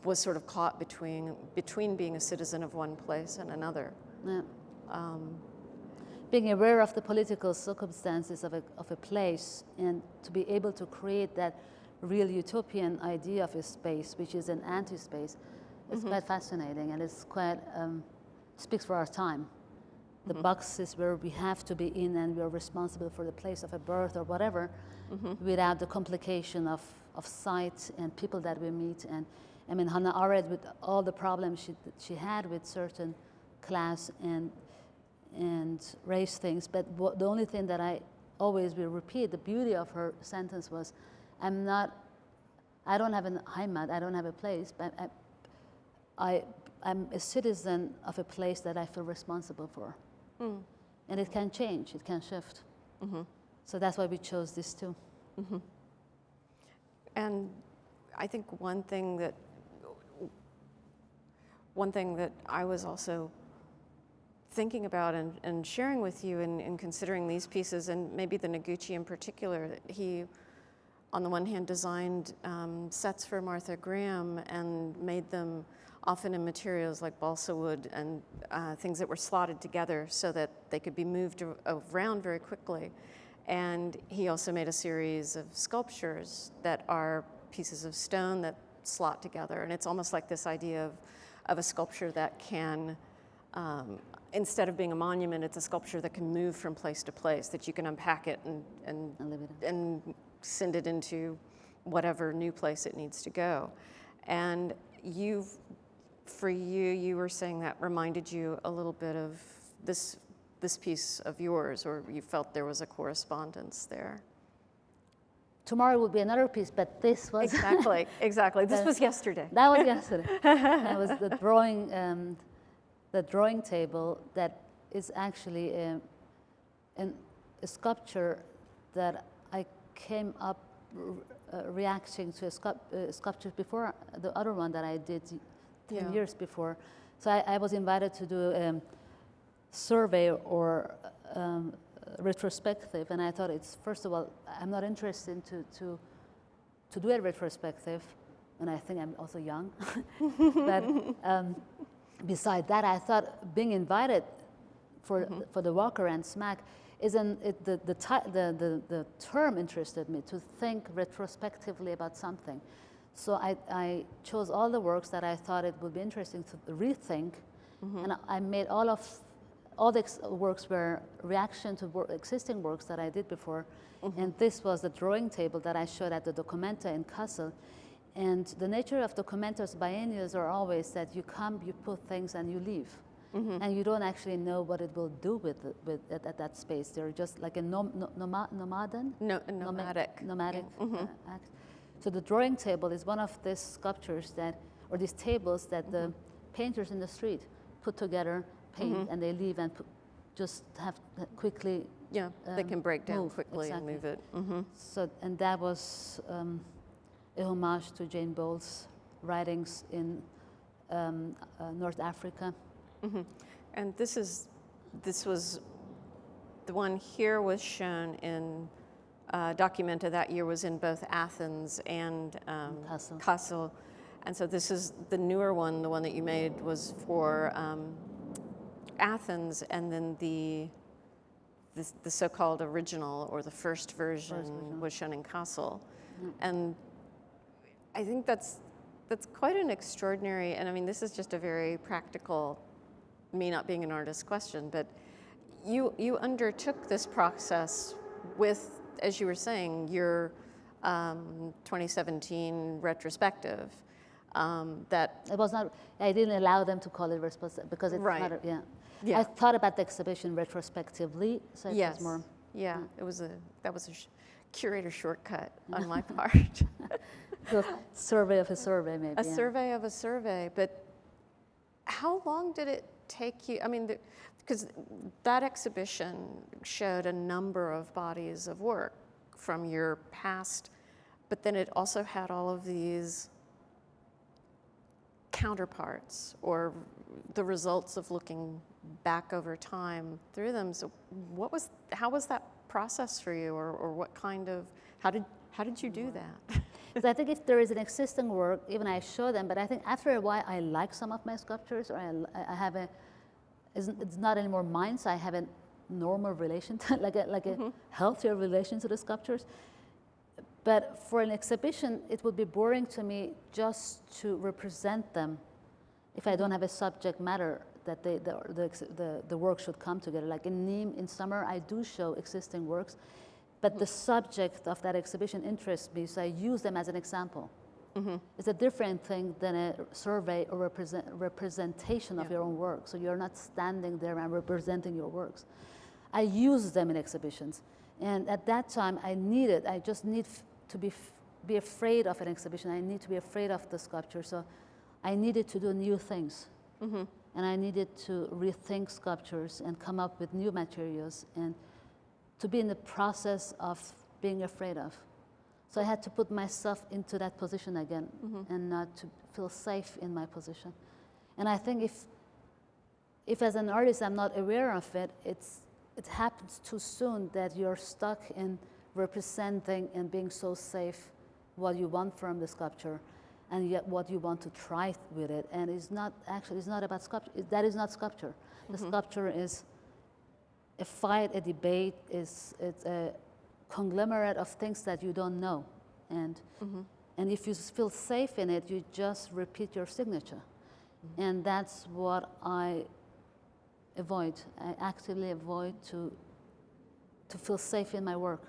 was sort of caught between being a citizen of one place and another. Yeah. Being aware of the political circumstances of a place, and to be able to create that real utopian idea of a space, which is an anti-space, is quite fascinating, and it's quite speaks for our time. The boxes where we have to be in, and we're responsible for the place of a birth or whatever, without the complication of sight and people that we meet. And I mean, Hannah Arendt, with all the problems she had with certain class and race things, but the only thing that I always will repeat, the beauty of her sentence was, I don't have a Heimat, I don't have a place, but I'm a citizen of a place that I feel responsible for. And it can change, it can shift. So that's why we chose this too. And I think one thing that I was also thinking about and sharing with you in considering these pieces, and maybe the Noguchi in particular, he, on the one hand, designed sets for Martha Graham and made them often in materials like balsa wood and things that were slotted together so that they could be moved around very quickly. And he also made a series of sculptures that are pieces of stone that slot together. And it's almost like this idea of a sculpture that can, instead of being a monument, it's a sculpture that can move from place to place, that you can unpack it and send it into whatever new place it needs to go. And you were saying that reminded you a little bit of this piece of yours, or you felt there was a correspondence there. Tomorrow will be another piece, but this was... Exactly. This was yesterday. That was yesterday. That was the drawing table that is actually a sculpture that I came up reacting to a sculpture before the other one that I did 10 years before. So I was invited to do a survey or retrospective, and I thought it's, first of all, I'm not interested to do a retrospective, and I think I'm also young. But beside that, I thought being invited for the Walker and SMAC the term interested me, to think retrospectively about something. So I chose all the works that I thought it would be interesting to rethink, and I made all the works were reaction to existing works that I did before, and this was the drawing table that I showed at the Documenta in Kassel. And the nature of documenters, biennials, are always that you come, you put things, and you leave. And you don't actually know what it will do at that space. They're just like a nomadic act. So the drawing table is one of these sculptures or these tables that the painters in the street put together, paint, and they leave and just have quickly. Yeah, they can break down quickly and move it. So, and that was a homage to Jane Bowles' writings in North Africa. And this was the one here was shown in Documenta that year, was in both Athens and Kassel. And so this is the newer one. The one that you made was for Athens, and then the so-called original or the first version was shown in Kassel. And I think that's quite an extraordinary, and I mean, this is just a very practical, me not being an artist question, but you undertook this process with, as you were saying, your 2017 retrospective. That it was not. I didn't allow them to call it retrospective because it's right. not. Yeah. Yeah. I thought about the exhibition retrospectively, so it was more. Yeah, that was a curator shortcut on my part. The survey of a survey, maybe. A survey of a survey, but how long did it take you? I mean, because that exhibition showed a number of bodies of work from your past, but then it also had all of these counterparts or the results of looking back over time through them. So how was that process for you, or what kind of, how did you do that? Because I think if there is an existing work, even I show them, but I think after a while I like some of my sculptures, or I have it's not anymore mine, so I have a normal relation to like a healthier relation to the sculptures. But for an exhibition, it would be boring to me just to represent them if I don't have a subject matter that the work should come together. Like in Nîmes in summer, I do show existing works, but the subject of that exhibition interests me, so I use them as an example. It's a different thing than a survey or representation of your own work. So you're not standing there and representing your works. I use them in exhibitions. And at that time, I just need to be afraid of an exhibition. I need to be afraid of the sculpture. So I needed to do new things. And I needed to rethink sculptures and come up with new materials and to be in the process of being afraid of. So I had to put myself into that position again and not to feel safe in my position. And I think if as an artist I'm not aware of it, it happens too soon that you're stuck in representing and being so safe what you want from the sculpture and yet what you want to try with it. And it's not about sculpture. That is not sculpture. The sculpture is a fight, a debate, it's a conglomerate of things that you don't know. And if you feel safe in it, you just repeat your signature. And that's what I avoid. I actively avoid to feel safe in my work.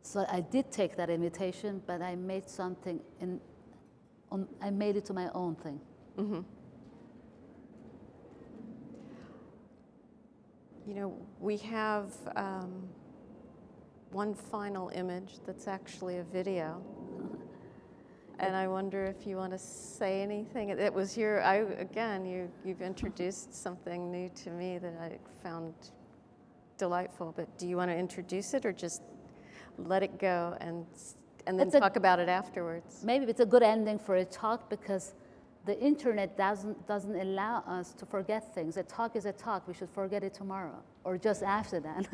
So I did take that invitation, but I made something I made it to my own thing. You know, we have one final image that's actually a video. And I wonder if you want to say anything. It was you've introduced something new to me that I found delightful, but do you want to introduce it or just let it go and then talk about it afterwards? Maybe it's a good ending for a talk because the internet doesn't allow us to forget things. A talk is a talk. We should forget it tomorrow or just after that.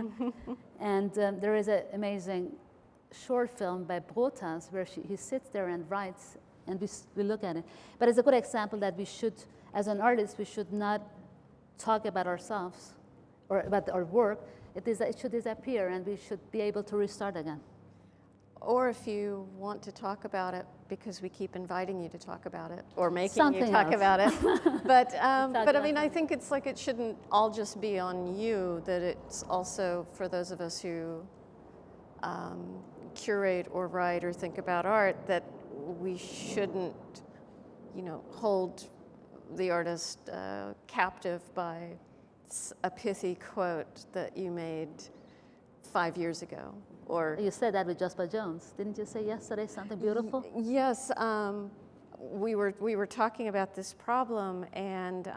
And there is an amazing short film by Brotas where he sits there and writes, and we look at it. But it's a good example that we should, as an artist, we should not talk about ourselves or about our work. It should disappear, and we should be able to restart again. Or if you want to talk about it, because we keep inviting you to talk about it, or making Something you talk else. about it. But I mean, I think it's like it shouldn't all just be on you, that it's also for those of us who curate or write or think about art, that we shouldn't, hold the artist captive by a pithy quote that you made 5 years ago. Or You said that with Jasper Jones. Didn't you say yesterday something beautiful? Yes, we were talking about this problem, and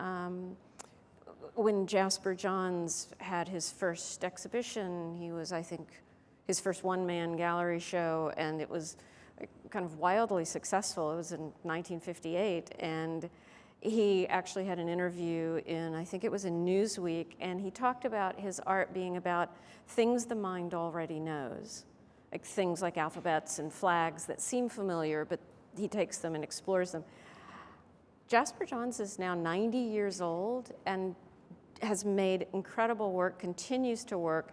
when Jasper Johns had his first exhibition, he was, I think, his first one-man gallery show, and it was kind of wildly successful. It was in 1958, and he actually had an interview in, I think it was in Newsweek, and he talked about his art being about things the mind already knows, like things like alphabets and flags that seem familiar, but he takes them and explores them. Jasper Johns is now 90 years old and has made incredible work, continues to work,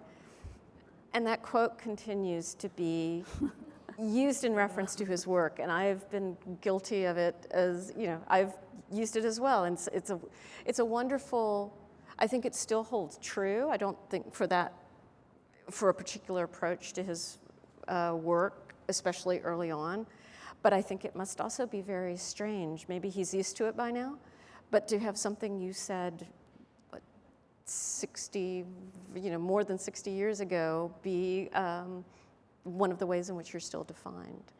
and that quote continues to be used in reference to his work, and I've been guilty of it as, I've used it as well, and it's a wonderful, I think it still holds true. I don't think for a particular approach to his work, especially early on, but I think it must also be very strange. Maybe he's used to it by now, but to have something you said 60, more than 60 years ago be one of the ways in which you're still defined.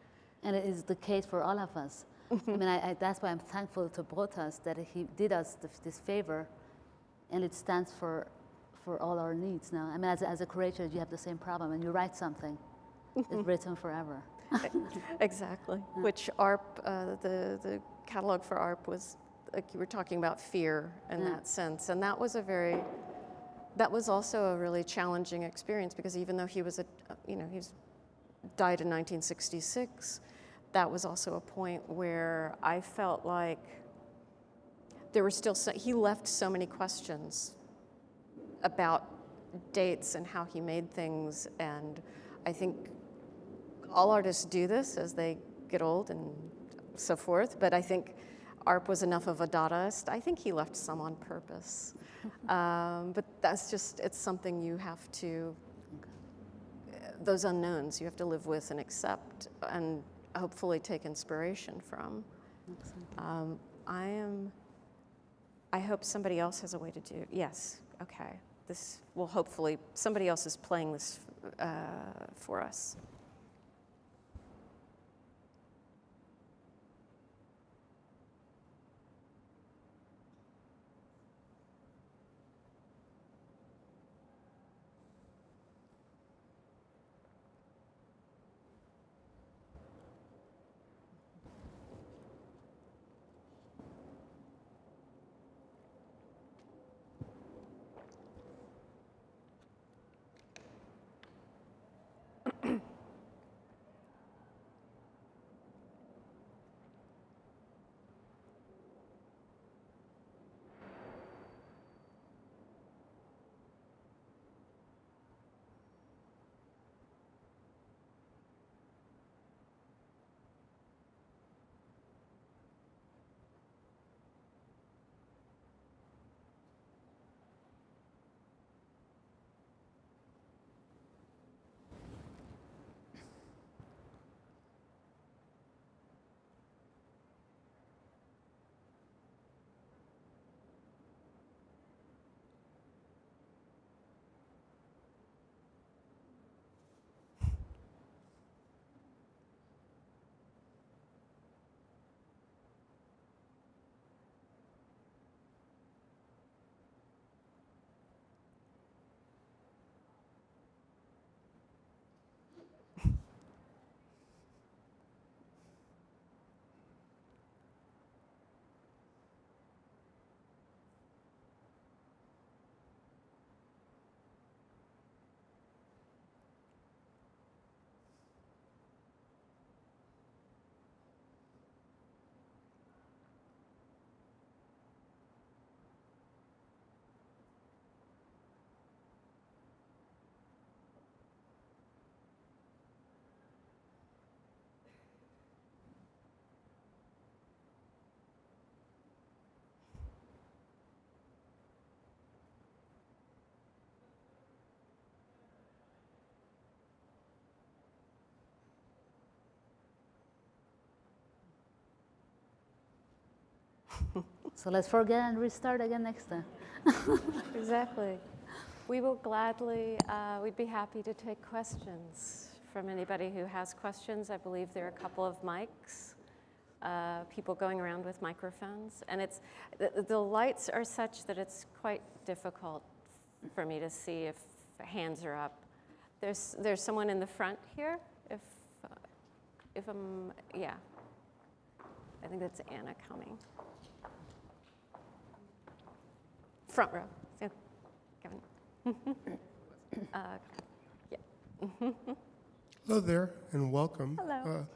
And it is the case for all of us. I mean, that's why I'm thankful to both us that he did us this favor, and it stands for all our needs now. I mean, as a curator, you have the same problem. When you write something, it's written forever. Exactly. Which ARP, the catalog for ARP was, like you were talking about fear in that sense. And that was also a really challenging experience, because even though he was died in 1966, that was also a point where I felt like there were still, he left so many questions about dates and how he made things, and I think all artists do this as they get old and so forth, but I think ARP was enough of a Dadaist. I think he left some on purpose. But that's just, it's something you have to, those unknowns you have to live with and accept and hopefully take inspiration from. I hope somebody else has a way to do, yes, okay. This will hopefully, somebody else is playing this for us. So let's forget and restart again next time. Exactly. We will gladly, we'd be happy to take questions from anybody who has questions. I believe there are a couple of mics, people going around with microphones. And it's, the lights are such that it's quite difficult for me to see if hands are up. There's someone in the front here, if I'm, yeah. I think that's Anna coming. Front row. So, Kevin. Yeah. Hello there, and welcome. Hello.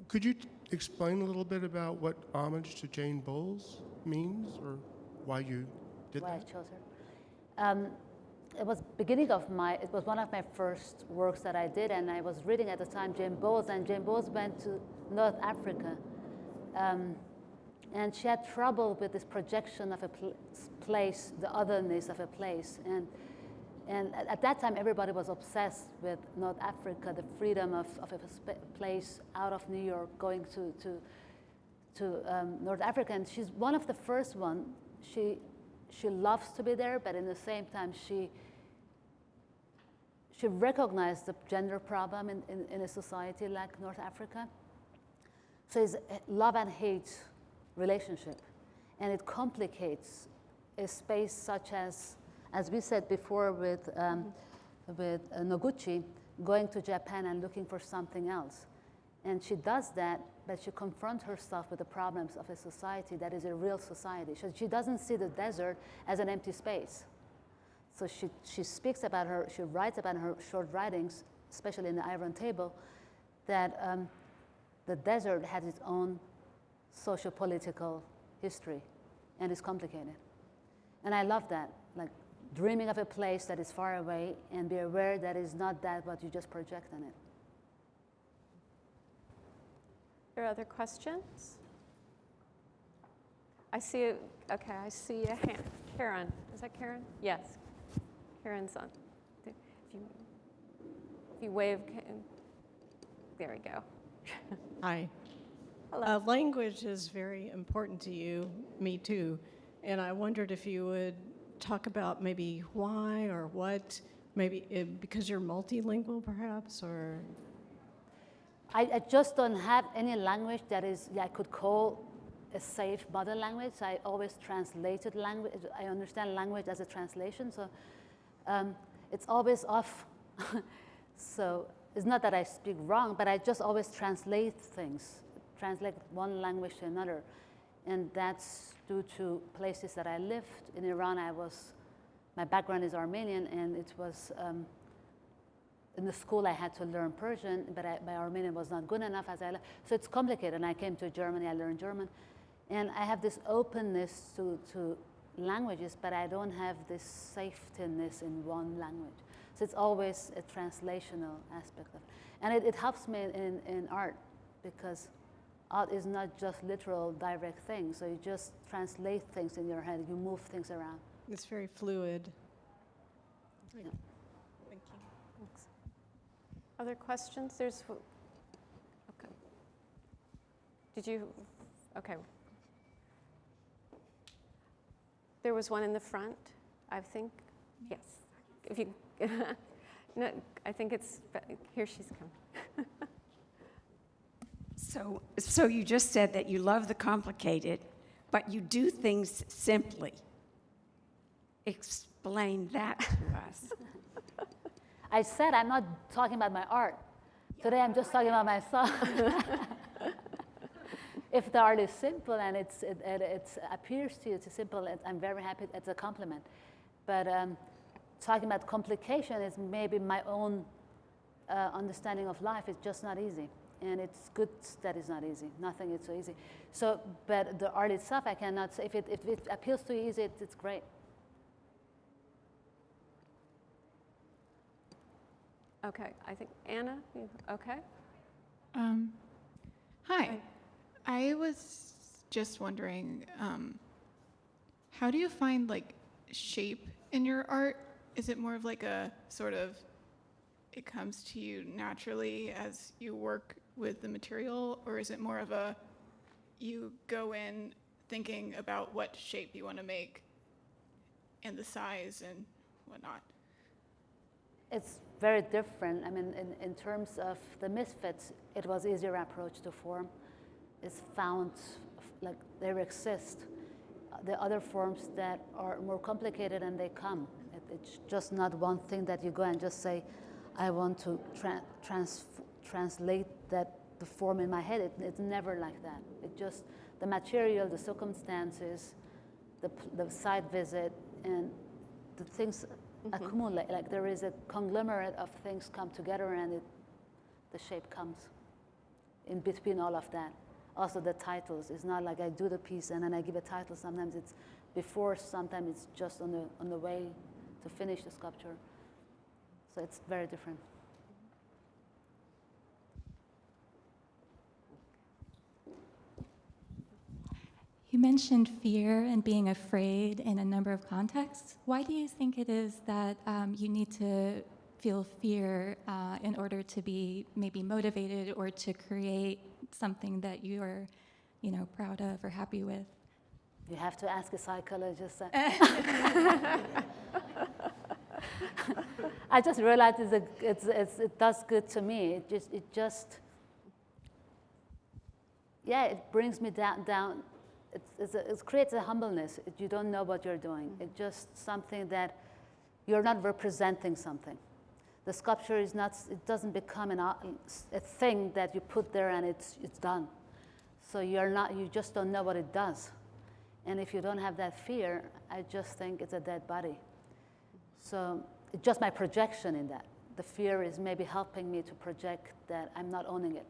Could you explain a little bit about what Homage to Jane Bowles means or why you did Why I that? chose her. It was it was one of my first works that I did, and I was reading at the time Jane Bowles, and Jane Bowles went to North Africa. And she had trouble with this projection of a place, the otherness of a place. And at that time, everybody was obsessed with North Africa, the freedom of a place out of New York going to North Africa. And she's one of the first one. She loves to be there, but in the same time, she recognized the gender problem in a society like North Africa. So it's a love and hate relationship, and it complicates a space such as we said before with Noguchi, going to Japan and looking for something else. And she does that, but she confronts herself with the problems of a society that is a real society. She doesn't see the desert as an empty space. So she speaks about she writes about her short writings, especially in the Iron Table, that the desert has its own socio-political history and is complicated. And I love that, like dreaming of a place that is far away and be aware that is not that what you just project on it. Are there other questions? I see, okay, I see a hand. Karen, is that Karen? Yes, Karen's on. If you wave, there we go. Hi. Hello. Language is very important to you, me too, and I wondered if you would talk about maybe why or what, maybe because you're multilingual perhaps, or? I just don't have any language that is, I could call a safe mother language. I always translated language. I understand language as a translation, so it's always off. So it's not that I speak wrong, but I just always translate things, translate one language to another. And that's due to places that I lived. In Iran, my background is Armenian, and it was, in the school I had to learn Persian, but my Armenian was not good enough as I left. So it's complicated. And I came to Germany, I learned German. And I have this openness to languages, but I don't have this safetyness in one language. So it's always a translational aspect of it. And it helps me in art, because art is not just literal, direct things. So you just translate things in your head. You move things around. It's very fluid. Yeah. Thank you. Thanks. Other questions? Okay. Did you, okay. There was one in the front, I think. Yes. If you, no, I think it's, here she's coming. So you just said that you love the complicated, but you do things simply. Explain that to us. I said I'm not talking about my art. Today I'm just talking about myself. If the art is simple and it appears to you it's simple, I'm very happy. It's a compliment. But talking about complication is maybe my own understanding of life. It's just not easy. And it's good that it's not easy. Nothing is so easy. So, but the art itself, I cannot say. If it appeals to you easy, it's great. Okay, I think Anna, okay? Hi. I was just wondering, how do you find like shape in your art? Is it more of like a sort of, it comes to you naturally as you work with the material, or is it more of a, you go in thinking about what shape you want to make and the size and whatnot? It's very different. I mean, in terms of the Misfits, it was easier approach to form. It's found, like, they exist. The other forms that are more complicated and they come. It's just not one thing that you go and just say, I want to translate the form in my head. It's never like that. It just, the material, the circumstances, the site visit, and the things accumulate. Like there is a conglomerate of things come together and the shape comes in between all of that. Also the titles. It's not like I do the piece and then I give a title. Sometimes it's before, sometimes it's just on the way to finish the sculpture. So it's very different. You mentioned fear and being afraid in a number of contexts. Why do you think it is that you need to feel fear in order to be maybe motivated or to create something that you are, proud of or happy with? You have to ask a psychologist. I just realized it does good to me. It brings me down. It creates a humbleness. You don't know what you're doing. It's just something that you're not representing something. The sculpture is not. It doesn't become a thing that you put there and it's done. So you just don't know what it does. And if you don't have that fear, I just think it's a dead body. So it's just my projection in that. The fear is maybe helping me to project that I'm not owning it.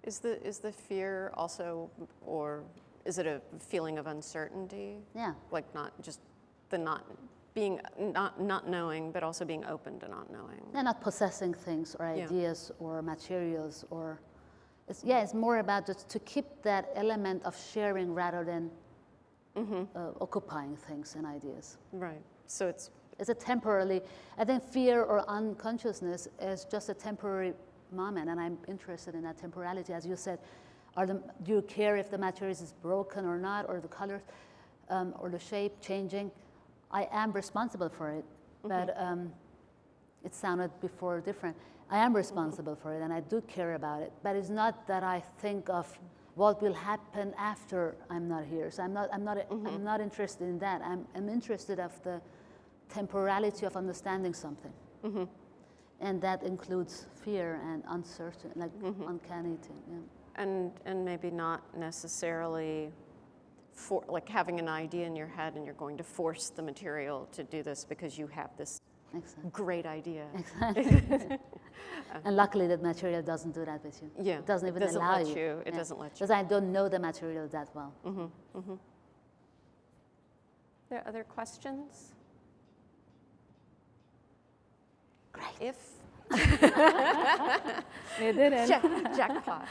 Is the fear also, or is it a feeling of uncertainty? Yeah. Like not just the not knowing, but also being open to not knowing. They're not possessing things or Yeah. ideas or materials or, it's more about just to keep that element of sharing rather than occupying things and ideas. Right. So it's a temporarily, I think fear or unconsciousness is just a temporary moment, and I'm interested in that temporality. As you said, do you care if the material is broken or not, or the colors, or the shape changing? I am responsible for it, but it sounded before different. I am responsible for it, and I do care about it, but it's not that I think of what will happen after I'm not here. So I'm not interested in that. I'm interested of the temporality of understanding something. And that includes fear and uncertainty, like uncannyity. Yeah. and maybe not necessarily like having an idea in your head and you're going to force the material to do this because you have this great idea. Exactly. And luckily that material doesn't do that with you. Yeah. It doesn't even let allow you. It doesn't let you. Because I don't know the material that well. There are other questions? Great. If You didn't. jackpot.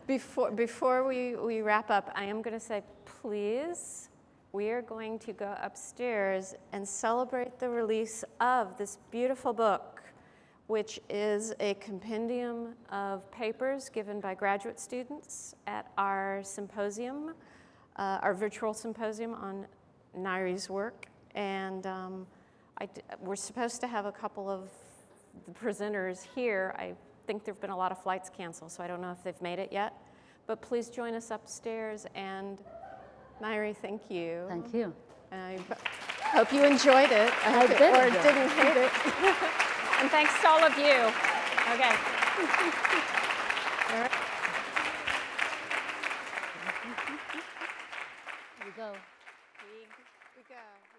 Before we wrap up, I am going to say, please, we are going to go upstairs and celebrate the release of this beautiful book, which is a compendium of papers given by graduate students at our symposium, our virtual symposium on Nairy's work. And we're supposed to have a couple of the presenters here. I think there have been a lot of flights canceled, so I don't know if they've made it yet. But please join us upstairs. And Nairy, thank you. Thank you. And I hope you enjoyed it. I did or enjoy it. didn't hate it. And thanks to all of you. Okay. All right. Here we go. We go.